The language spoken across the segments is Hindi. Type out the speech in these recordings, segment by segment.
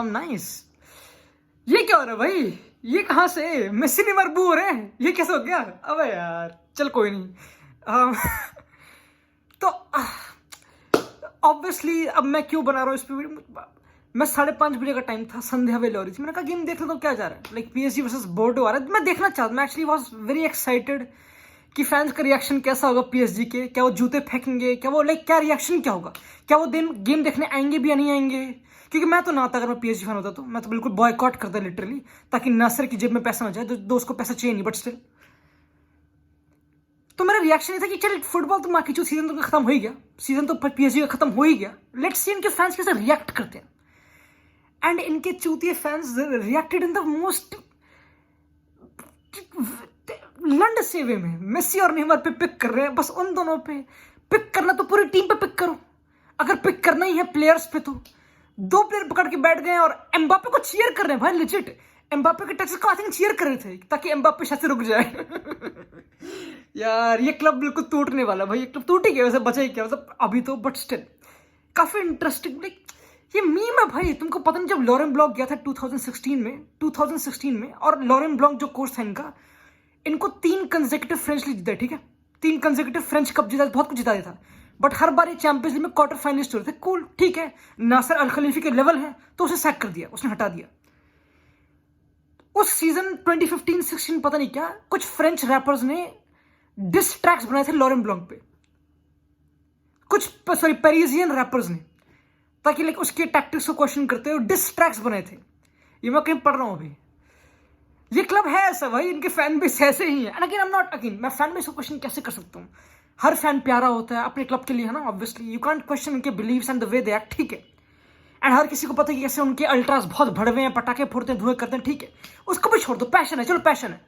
नाइस। ये क्या हो रहा है भाई? ये कहाँ से मेसी नेमार बू हो रहे हैं? ये कैसे हो गया? अबे यार चल कोई नहीं। तो ऑब्वियसली अब मैं क्यों बना रहा हूँ इस पे वीडियो? मैं 5:30 बजे का टाइम था, संध्या वेले हो रही थी। मैंने कहा गेम देख लो तो क्या जा रहा है, लाइक PSG वर्सेस बोर्डो आ रहा है। मैं देखना चाहता, मैं एक्चुअली वॉज वेरी एक्साइटेड कि फैंस का रिएक्शन कैसा होगा PSG के। क्या वो जूते फेंकेंगे, क्या वो लाइक क्या रिएक्शन क्या होगा, क्या वो दिन गेम देखने आएंगे भी या नहीं आएंगे? क्योंकि मैं तो ना आता, अगर मैं PSG फैन होता तो मैं तो बिल्कुल बॉयकॉट करता लिटरली, ताकि नासिर की जेब में पैसा ना जाए। दोस्त को पैसा चाहिए नहीं, बट स्टिल तो मेरा रिएक्शन ये था कि चल फुटबॉल तो माँ की जो सीजन तो खत्म हो ही गया, सीजन तो PSG का खत्म हो ही गया, लेट्स सी इनके फैंस कैसे रिएक्ट करते हैं। एंड इनके चूतिए fans reacted in the most लंड से वे में। मेसी और नेमार पे पिक कर रहे हैं, बस उन दोनों पे पिक करना तो पूरी टीम पे पिक करो। अगर पिक करना ही है प्लेयर्स पे तो 2 प्लेयर पकड़ के बैठ गए और एम्बापे को चीयर कर रहे हैं भाई, लिजिट एम्बापे के टचेस को आई थिंक चीयर कर रहे थे ताकि एम्बापे शायद से रुक जाए। यार ये क्लब बिल्कुल टूटने वाला भाई, ये क्लब टूट ही गया, वैसे बचा ही क्या मतलब अभी तो, बट स्टिल काफी इंटरेस्टिंग। लाइक ये मीम है भाई, तुमको पता नहीं जब लॉरेन ब्लॉक गया था 2016 में, और लॉरेन ब्लॉक जो कोच था इनका, इनको 3 कंसेक्यूटिव फ्रेंच लीग जीता, ठीक है 3 कंसेक्यूटिव फ्रेंच कप जीता, बहुत कुछ जीता था, बट हर बार ये चैंपियंस लीग में क्वार्टर फाइनलिस्ट होते थे। कूल, ठीक है, नासिर अल खलीफी के लेवल है तो उसे सैक कर दिया, उसने हटा दिया। उस सीजन 2015-16 पता नहीं क्या कुछ फ्रेंच रैपर्स ने डिस ट्रैक्स बनाए थे लॉरेन ब्लॉक पे, कुछ पेरिजियन रैपर्स ने, ताकि लाइक उसके टैक्टिक्स को क्वेश्चन करते हुए डिस ट्रैक्स बनाए थे। ये मैं कहीं पढ़ रहा हूं अभी। ये क्लब है ऐसा भाई, इनके फैन बेस ऐसे ही है। And again I am not, again मैं फैन बेस को क्वेश्चन कैसे कर सकता हूँ? हर फैन प्यारा होता है अपने क्लब के लिए, है ना, ऑब्वियसली यू कांट क्वेश्चन उनके beliefs and the way they act, ठीक है। एंड हर किसी को पता है कि कैसे उनके अल्ट्रास बहुत भड़वे हैं, पटाखे फोड़ते हैं, धुएं करते हैं, ठीक है, उसको भी छोड़ दो, पैशन है, चलो पैशन है।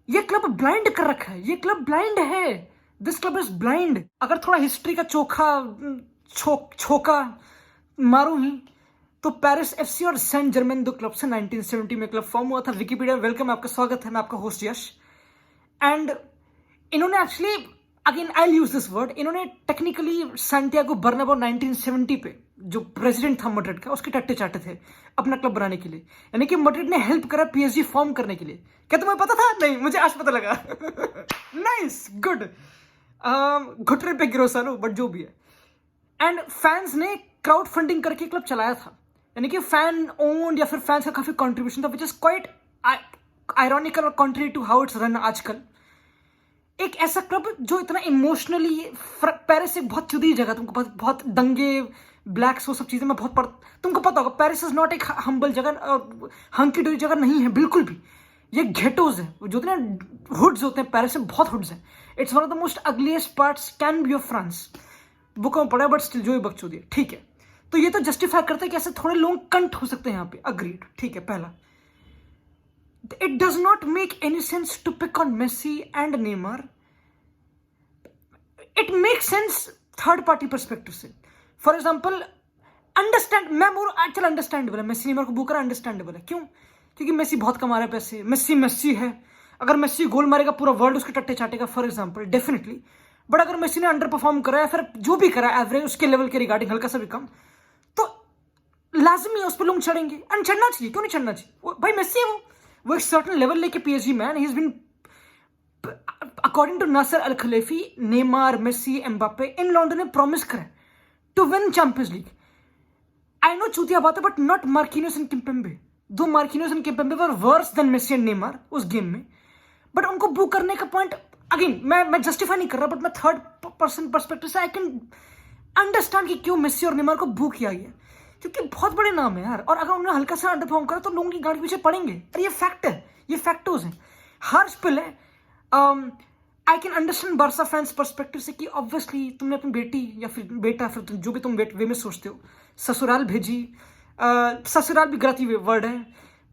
ये क्लब ब्लाइंड कर रखा है, ये क्लब ब्लाइंड है, दिस क्लब इज ब्लाइंड। अगर थोड़ा हिस्ट्री का छोका मारू ही तो पेरिस FC और सेंट जर्मेन 2 क्लब से 1970 में क्लब फॉर्म हुआ था। विकिपीडिया वेलकम, आपका स्वागत है, मैं आपका होस्ट यश। एंड इन्होंने actually, again I use this word, इन्होंने टेक्निकली सैंटियागो बर्नाब्यू 1970 पे जो प्रेसिडेंट था मैड्रिड का, उसके टट्टे चाटे थे अपना क्लब बनाने के लिए। यानी कि मैड्रिड ने हेल्प करा PSG फॉर्म करने के लिए। क्या तुम्हें पता था? नहीं, मुझे आज पता लगा। नाइस, गुड, घुटने पे गिरो सालो, बट जो भी है। एंड फैंस ने क्राउड फंडिंग करके क्लब चलाया था, यानी कि फैन ओन्ड या फिर फैंस का काफी कंट्रीब्यूशन था, विच इज क्वाइट आयरॉनिकल और contrary to how it's run आजकल। एक ऐसा क्लब जो इतना इमोशनली, पेरिस एक बहुत चुदी जगह, तुमको बहुत दंगे, ब्लैक्स, वो सब चीजें मैं बहुत तुमको पता होगा, पेरिस इज नॉट एक हम्बल जगह, हंकी डोरी जगह नहीं है बिल्कुल भी। ये घेटोज है, जो ना हुड्स होते हैं पेरिस में, बहुत हुड्स हैं। It's one of the most ugliest parts can be of France, बुकों में पड़ा है, बट स्टिल जो ही बकचोदी है, ठीक है। तो ये तो जस्टिफाई करता है कि ऐसे थोड़े लोग कंट हो सकते हैं यहाँ पे, अग्रीड, ठीक है। पहला, it does not make any sense to pick on Messi and Neymar. It make sense third party perspective से। फॉर एग्जाम्पल, अंडरस्टैंड, मैं बोल चल अंडरस्टैंडेबल है, मेसी नेमार को बुक करा, अंडरस्टैंडेबल है। क्यों? क्योंकि मेसी बहुत कमा रहा है पैसे, मेसी है। अगर मेसी गोल मारेगा पूरा वर्ल्ड उसके टट्टे चाटेगा, फॉर एग्जाम्पल, डेफिनेटली। बट अगर मेसी ने अंडर परफॉर्म करा है, फिर जो भी करा एवरेज उसके लेवल के रिगार्डिंग हल्का सा भी कम, तो लाजमी है उस पर लोग चढ़ेंगे। एंड चढ़ना चाहिए, क्यों नहीं चढ़ना चाहिए? भाई मेसी है, वो एक सर्टन लेवल लेके PSG man, he has been, according to Nasser Al Khelaifi, Neymar, Messi, Mbappe, and Leonardo ने प्रॉमिस करा to win Champions League. I know चूतिया बात है, but not Marquinhos and Kimpembe. Though Marquinhos and Kimpembe were worse than Messi and Neymar उस गेम में। बट उनको बू करने का पॉइंट, अगेन मैं जस्टिफाई नहीं कर रहा, बट मैं थर्ड पर्सन पर्सपेक्टिव से आई कैन अंडरस्टैंड कि क्यों मेसी और नेमार को बू किया गया, क्योंकि बहुत बड़े नाम है यार। और अगर उन्होंने हल्का सा अंडर परफॉर्म करा तो लोगों की गाड़ी के पीछे पड़ेंगे, और ये फैक्ट है, ये फैक्टर्स हैं, हार्श पिल है। I can understand Barca fans perspective से कि ऑब्वियसली तुमने अपनी बेटी या फिर बेटा, फिर जो भी तुम वे में सोचते हो, ससुराल भेजी, ससुराल भी गलत ही वर्ड है,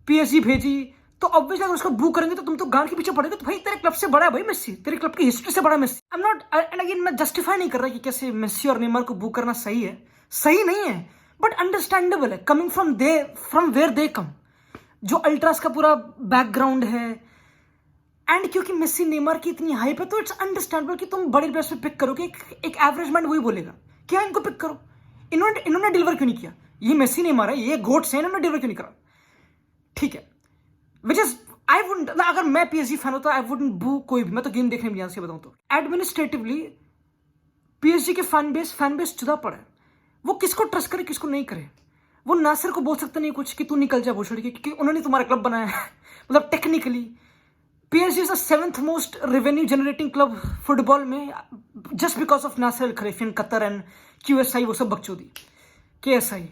PSG भेजी, तो ऑब्वियसली अगर उसको बू करेंगे तो तुम तो गांड के पीछे पड़ेगे। तो भाई तेरे क्लब से बड़ा है भाई मेसी, तेरे क्लब की हिस्ट्री से बड़ा है Messi. I am not, and again मैं जस्टिफाई नहीं कर रहा कि कैसे मेसी और नेमार को बू करना सही है, सही नहीं है, बट अंडरस्टैंडेबल है, कमिंग फ्रॉम वेयर दे कम, जो अल्ट्रास का पूरा बैकग्राउंड है। एंड क्योंकि मेसी नेमार की इतनी हाइप है, तो इट्स अंडरस्टैंडेबल कि तुम बड़े प्लेयर्स पे पिक करोगे। एक एवरेज मैन वही बोलेगा क्या इनको पिक करो, इन्होंने डिलीवर क्यों नहीं किया? ये मेसी ने मारा, ये गोट्स है, इन्होंने डिलीवर क्यों नहीं करा? ठीक है, विच इज आई वुडंट, अगर मैं पीएसजी फैन होता आई वुडंट बू कोई भी, मैं तो गेम देखने में ध्यान से बताऊं तो। एडमिनिस्ट्रेटिवली पीएसजी के फैन बेस जुदा पड़ा है, वो किसको ट्रस्ट करे किसको नहीं करे। वो नासिर को बोल सकते नहीं कुछ कि तू निकल जा वो छोड़ के, क्योंकि उन्होंने तुम्हारा क्लब बनाया है। मतलब technically PSG is the 7th most revenue generating club football में, just because of Nasser Al Khelaifi, Qatar and QSI, वो सब बकचोदी, KSI।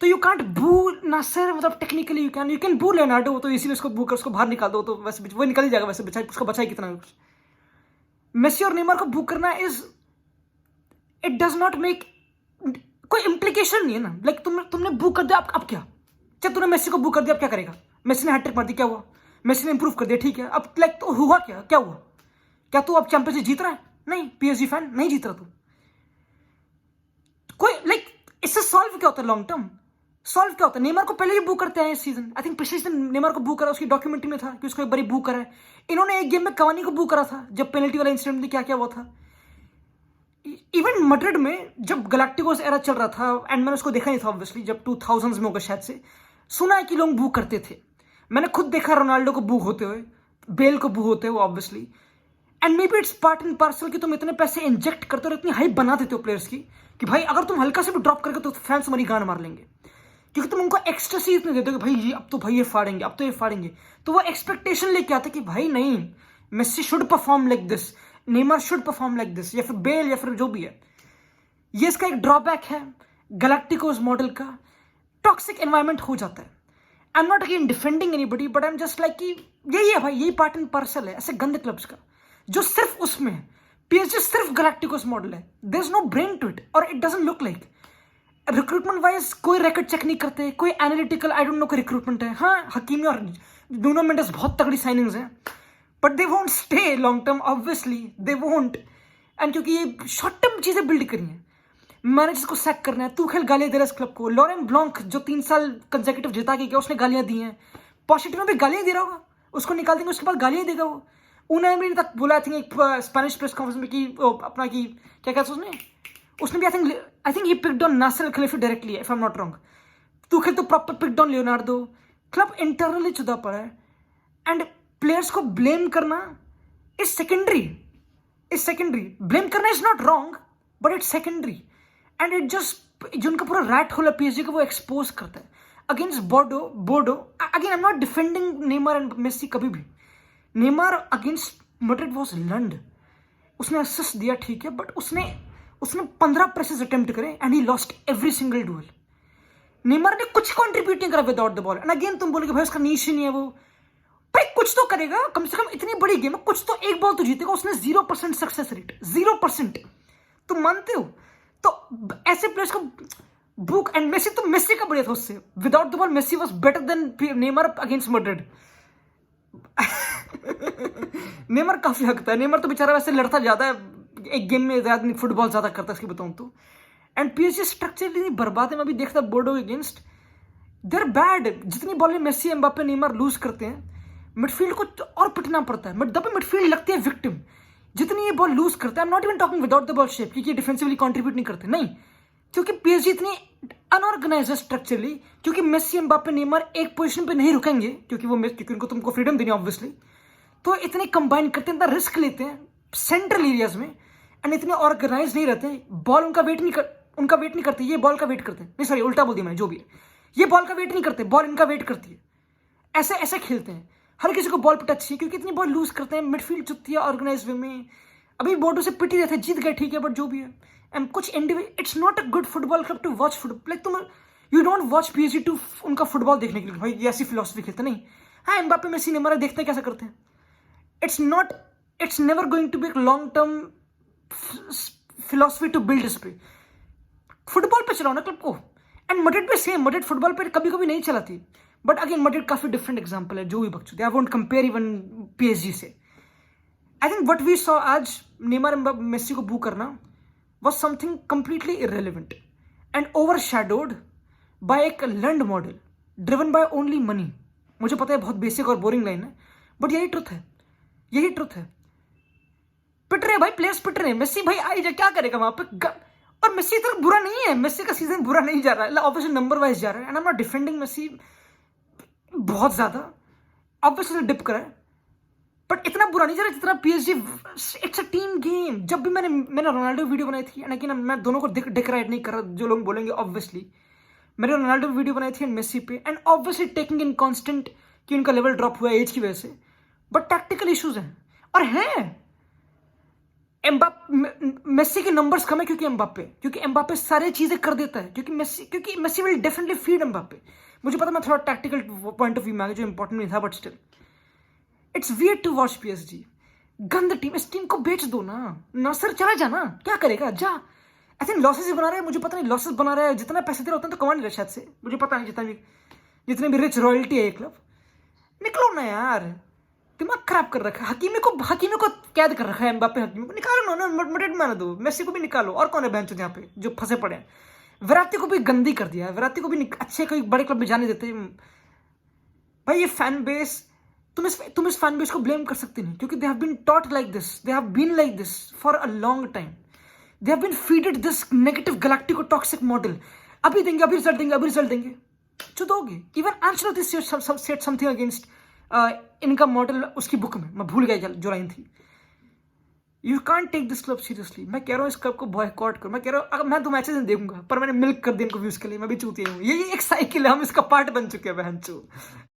तो यू कांट बू नासिर, मतलब टेक्निकली यू कैन बू लेनार्डो, तो इसीलिए उसको बू कर उसको बाहर निकाल दो, तो वैसे वो निकल ही जाएगा, वैसे बचाए उसको बचाए कितना कुछ। मेसी और नेमार को बू करना is, it does not make कोई इम्प्लीकेशन नहीं है ना। लाइक तुमने बू कर दिया, अब क्या? जब तुमने मेसी को बू कर दिया, अब क्या करेगा? मेसी ने हैट्रिक मार दी, क्या हुआ? मेसी ने इंप्रूव कर दिया, ठीक है, अब लाइक तो हुआ क्या हुआ? क्या तू अब चैंपियनशिप जीत रहा है? नहीं, पीएसजी फैन नहीं जीत रहा तू। कोई लाइक इससे सॉल्व क्या होता है? लॉन्ग टर्म सॉल्व क्या होता है? नेमार को पहले ही बू करते हैं इस सीजन, आई थिंक पिछले सीजन नेमार को बू करा, उसकी डॉक्यूमेंट्री में था कि उसको एक बार बू करा है। इन्होंने एक गेम में कवानी को बू करा था, जब पेनल्टी वाला इंसिडेंट में क्या क्या हुआ था। इवन मैड्रिड में जब गैलाक्टिकोस एरा चल रहा था, एंड मैंने उसको देखा नहीं था ऑब्वियसली, जब 2000s में होगा शायद से, सुना है कि लोग बू करते थे। मैंने खुद देखा रोनाल्डो को बू होते हुए, बेल को बू होते हुए obviously. And may be it's part and parcel कि तुम इतने पैसे इंजेक्ट करते हो और इतनी हाइप बना देते हो प्लेयर्स की कि भाई अगर तुम हल्का से भी ड्रॉप करके तो फैंस तुम्हारी गान मार लेंगे, क्योंकि तुम उनको एक्स्ट्रा सीज नहीं देते हो कि भाई ये अब तो भाई ये फाड़ेंगे, अब तो ये फाड़ेंगे। तो वो एक्सपेक्टेशन लेके आते कि भाई नहीं, Messi should perform like this, Neymar should perform like this, या फिर बेल, या फिर जो भी है। ये इसका एक ड्रॉबैक है गैलाक्टिकोस मॉडल का, टॉक्सिक एनवायरनमेंट हो जाता है। आई am not again defending anybody, but I am just like कि यही है भाई, यही पार्ट एंड पार्सल है ऐसे गंदे क्लब्स का, जो सिर्फ उसमें है। पीएसजी सिर्फ गैलाक्टिकोस मॉडल है, there is no brain to it, और it doesn't look like. Recruitment wise कोई रिकॉर्ड चेक नहीं करते, कोई एनालिटिकल आई डोंट नो कोई रिक्रूटमेंट है। हाँ, हकीमी और नुनो मेंडेस बहुत तगड़ी साइनिंग्स हैं, but they won't stay long term, obviously they won't. And क्योंकि ये शॉर्ट टर्म चीजें बिल्ड करी हैं, मैनेजर्स को सैक करना है। तुखेल गालियां दे रहा है इस क्लब को, लॉरेन ब्लॉन्क जो 3 साल कंसेक्यूटिव जिता के गया, उसने गालियां दी हैं। पॉजिटिव भी गालियां दे रहा होगा, उसको निकाल देंगे, उसके बाद गालियां देगा वो। उन्हें एमरी ने तक बोला आई थिंक एक स्पेनिश प्रेस कॉन्फ्रेंस में कि अपना की क्या कहते उसने भी I think he picked on Nasser Al Khelaifi directly, if I am not wrong. Tuchel तो proper picked on Leonardo. Club internally जुदा पड़ा है, एंड प्लेयर्स को ब्लेम करना इज सेकेंडरी, ब्लेम करना is not wrong, but it's secondary. And it just, जो उनका पूरा रैट होल है पीएसजी को, वो एक्सपोज करता है against Bordeaux. Again I am not defending Neymar and Messi कभी भी। नेमार अगेंस्ट मैड्रिड वाज लंड, उसने असिस्ट दिया ठीक है, बट उसने 15 प्रेसेस अटेम्प्ट करे and he lost every single duel. Neymar ने कुछ कंट्रीब्यूट नहीं करा without the ball. And again तुम बोलोगे भाई उसका नीश ही नहीं है वो, भाई कुछ तो करेगा कम से कम, इतनी बड़ी गेम है, कुछ तो एक बॉल तो जीतेगा। उसने 0% सक्सेस रेट, 0%। तुम मानते हो? तो ऐसे प्लेयर्स को बुक, एंड मेसी तो मेसी का बढ़िया था उससे, without the ball Messi was better than Neymar against Madrid. Neymar काफी हकता है, नेमार तो बेचारा वैसे लड़ता ज्यादा है, एक गेम में ज्यादा फुटबॉल ज्यादा करता है इसकी बताऊं तो। एंड पीएसजी स्ट्रक्चरली बर्बाद है। मैं भी देखता बोर्डो अगेंस्ट, देयर बैड। जितनी ball Messi, Mbappe, Neymar lose करते हैं, मिडफील्ड को और पिटना पड़ता है, दबे मिडफील्ड लगती है विक्टिम जितनी ये बॉल लूज करता है। आई am not even talking without the ball shape, क्योंकि डिफेंसिवली कंट्रीब्यूट नहीं करते, नहीं, क्योंकि पीएसजी इतनी अनऑर्गेनाइज्ड स्ट्रक्चरली, क्योंकि मेसी, एम्बापे, नेमार एक पोजीशन पे नहीं रुकेंगे, क्योंकि उनको तुमको फ्रीडम देनी ऑब्वियसली, तो इतने कंबाइन करते हैं, इतना रिस्क लेते हैं सेंट्रल एरियाज में, एंड इतने ऑर्गेनाइज नहीं रहते। बॉल उनका वेट नहीं करते, ये बॉल का वेट करते हैं, नहीं सॉरी उल्टा बोल दिया मैंने, जो भी है, ये बॉल का वेट नहीं करते, बॉल इनका वेट करती है। ऐसे खेलते हैं, हर किसी को बॉल पे टच चाहिए, क्योंकि इतनी बॉल लूज करते हैं, मिडफील्ड चुतती है ऑर्गेनाइज वे में। अभी बोर्डो से पिटी रहते, जीत गए ठीक है, बट जो भी है, एंड कुछ it's not a good football club to watch football. Like तुम you don't watch PSG to उनका फुटबॉल देखने के लिए, भाई ये ऐसी फिलोसफी खेलते नहीं। हाँ, एम्बापे, मेसी, नेमार देखते हैं कैसा करते हैं। It's never going to be long term philosophy to build इस पे। फुटबॉल पे चलाओ ना क्लब को। एंड मैड्रिड पे सेम, मैड्रिड फुटबॉल पे कभी कभी नहीं चलाती, बट अगेन मैड्रिड काफी डिफरेंट एग्जांपल है, जो भी बकचोदी, I won't compare even PSG से। I think what we saw आज, नेमार मेसी को बू करना was something completely irrelevant and overshadowed by एक land model driven by only money। मुझे पता है बहुत बेसिक और बोरिंग लाइन है, बट यही ट्रुथ है। पिट रहे भाई प्लेयर्स, पिट रहे। मेसी भाई आई जा, क्या करेगा वहां पे? और मेसी इतना बुरा नहीं है, मेसी का सीजन बुरा नहीं जा रहा है, ऑब्वियसली नंबर वाइज जा रहा है, and I am not defending Messi बहुत ज्यादा, ऑब्वियसली डिप करा है, बट इतना बुरा नहीं जा रहा जितना PSG. It's a team game. जब भी मैंने रोनाल्डो वीडियो बनाई थी, लेकिन मैं दोनों को डिक्राइट नहीं कर रहा, जो लोग बोलेंगे ऑब्वियसली, मैंने रोनाल्डो वीडियो बनाई थी एंड मेसी पे, and obviously taking in constant कि उनका लेवल ड्रॉप हुआ है एज की वजह से, बट टैक्टिकल इश्यूज हैं और हैं। मेसी के नंबर्स कम है क्योंकि एम्बापे सारी चीजें कर देता है, क्योंकि Messi will definitely feed Mbappe. मुझे पता मैं थोड़ा टैक्टिकल पॉइंट ऑफ व्यू में आ गया जो इंपॉर्टेंट नहीं था, but still it's weird to watch PSG. गंद टीम, इस टीम को बेच दो ना, नासिर चला जाना, क्या करेगा, जा। आई थिंक लॉसेस ही बना रहा है, मुझे पता नहीं लॉसेस बना रहा है, जितना पैसे दे रहे होते हैं तो कमा नहीं रहा शायद से, मुझे पता नहीं, जितनी भी रिच रॉयल्टी है ये क्लब। निकलो ना यार, दिमाग खराब कर रखा है। हकीमी को कैद कर रखा है एम्बापे, हकीमी को निकालो ना, मटेड मार दो, मेसी को भी निकालो, और कौन है बेंच यहाँ पे जो फंसे पड़े हैं। विराटी को भी गंदी कर दिया है, विराटी को भी अच्छे कोई बड़े क्लब में जाने देते भाई। ये फैन बेस, तुम इस फैन बेस को ब्लेम कर सकते नहीं, क्योंकि they have been taught like this, they have been like this for a long time, they have been feeded this negative galactico toxic model. अभी देंगे, अभी रिजल्ट देंगे, जो दोगे। Even Ancelotti said something against इनका मॉडल उसकी बुक में, मैं भूल गया जो लाइन थी। You can't take this club seriously. मैं कह रहा हूँ इस क्लब को बॉयकॉट करो। मैं कह रहा हूँ अगर मैं 2 मैचेस नहीं देखूंगा, पर मैंने मिल्क कर दिया इनको व्यूज के लिए। मैं भी चूतिया हूँ, ये एक साइकिल है, हम इसका पार्ट बन चुके हैं बहन चो।